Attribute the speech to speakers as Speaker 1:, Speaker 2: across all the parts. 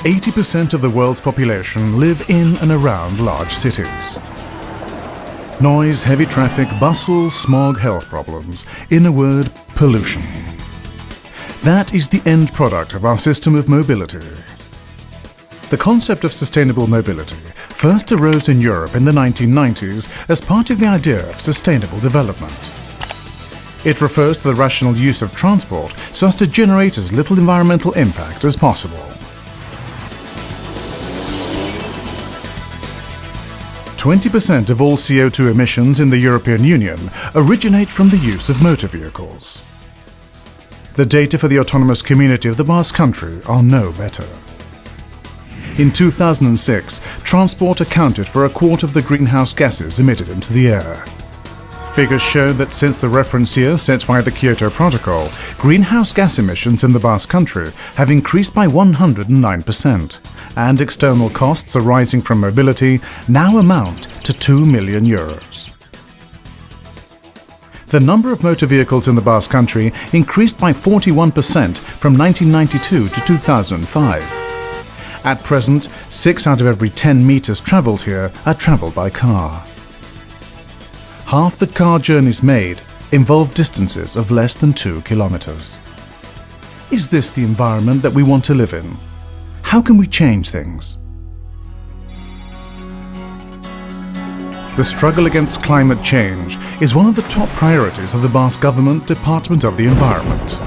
Speaker 1: 80% of the world's population live in and around large cities. Noise, heavy traffic, bustle, smog, health problems. In a word, pollution. That is the end product of our system of mobility. The concept of sustainable mobility first arose in Europe in the 1990s as part of the idea of sustainable development. It refers to the rational use of transport so as to generate as little environmental impact as possible. 20% of all CO2 emissions in the European Union originate from the use of motor vehicles. The data for the autonomous community of the Basque Country are no better. In 2006, transport accounted for a quarter of the greenhouse gases emitted into the air. Figures show that since the reference year set by the Kyoto Protocol, greenhouse gas emissions in the Basque Country have increased by 109%, and external costs arising from mobility now amount to €2 million. The number of motor vehicles in the Basque Country increased by 41% from 1992 to 2005. At present, 6 out of every 10 meters travelled here are travelled by car. Half the car journeys made involve distances of less than 2 kilometers. Is this the environment that we want to live in? How can we change things? The struggle against climate change is one of the top priorities of the Basque Government Department of the Environment.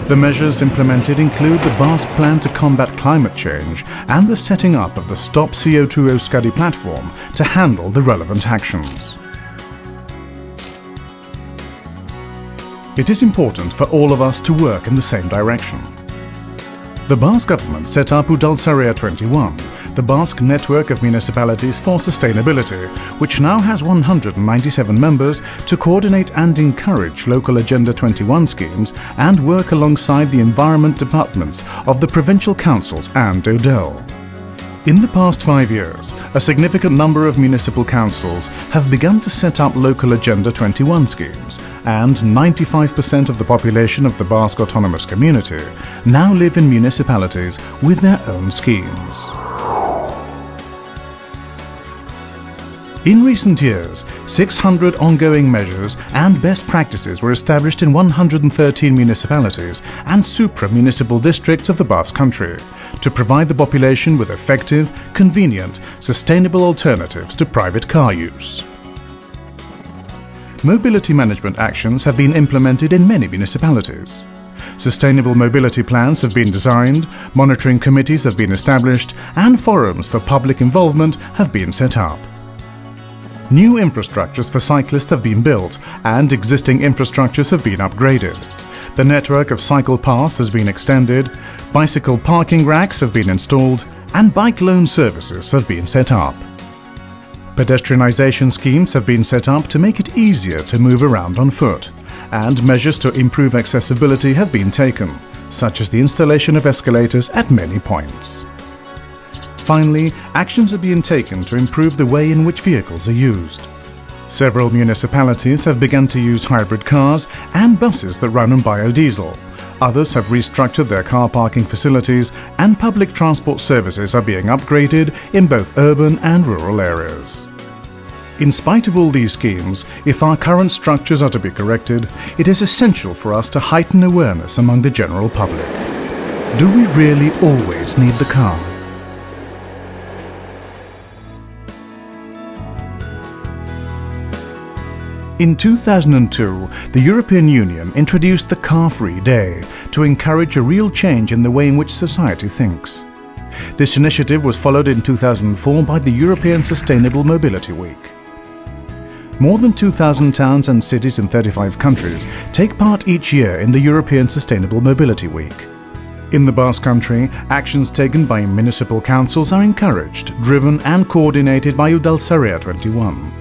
Speaker 1: The measures implemented include the Basque Plan to Combat Climate Change and the setting up of the Stop CO2 Euskadi platform to handle the relevant actions. It is important for all of us to work in the same direction. The Basque government set up Udaltzarea 21, the Basque network of municipalities for sustainability, which now has 197 members to coordinate and encourage local Agenda 21 schemes and work alongside the environment departments of the provincial councils and Eudel. In the past 5 years, a significant number of municipal councils have begun to set up local Agenda 21 schemes, and 95% of the population of the Basque Autonomous Community now live in municipalities with their own schemes. In recent years, 600 ongoing measures and best practices were established in 113 municipalities and supra-municipal districts of the Basque Country to provide the population with effective, convenient, sustainable alternatives to private car use. Mobility management actions have been implemented in many municipalities. Sustainable mobility plans have been designed, monitoring committees have been established, and forums for public involvement have been set up. New infrastructures for cyclists have been built and existing infrastructures have been upgraded. The network of cycle paths has been extended, bicycle parking racks have been installed, and bike loan services have been set up. Pedestrianisation schemes have been set up to make it easier to move around on foot, and measures to improve accessibility have been taken, such as the installation of escalators at many points. Finally, actions are being taken to improve the way in which vehicles are used. Several municipalities have begun to use hybrid cars and buses that run on biodiesel. Others have restructured their car parking facilities, and public transport services are being upgraded in both urban and rural areas. In spite of all these schemes, if our current structures are to be corrected, it is essential for us to heighten awareness among the general public. Do we really always need the car? In 2002, the European Union introduced the Car-Free Day to encourage a real change in the way in which society thinks. This initiative was followed in 2004 by the European Sustainable Mobility Week. More than 2,000 towns and cities in 35 countries take part each year in the European Sustainable Mobility Week. In the Basque Country, actions taken by municipal councils are encouraged, driven and coordinated by Udaltzarea 21.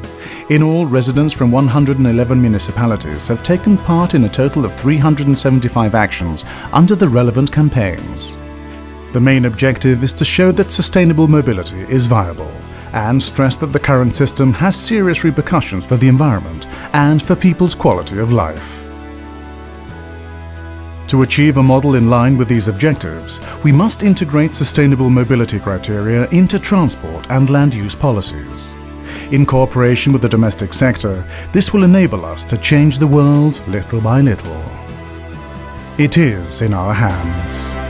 Speaker 1: In all, residents from 111 municipalities have taken part in a total of 375 actions under the relevant campaigns. The main objective is to show that sustainable mobility is viable and stress that the current system has serious repercussions for the environment and for people's quality of life. To achieve a model in line with these objectives, we must integrate sustainable mobility criteria into transport and land use policies. In cooperation with the domestic sector, this will enable us to change the world little by little. It is in our hands.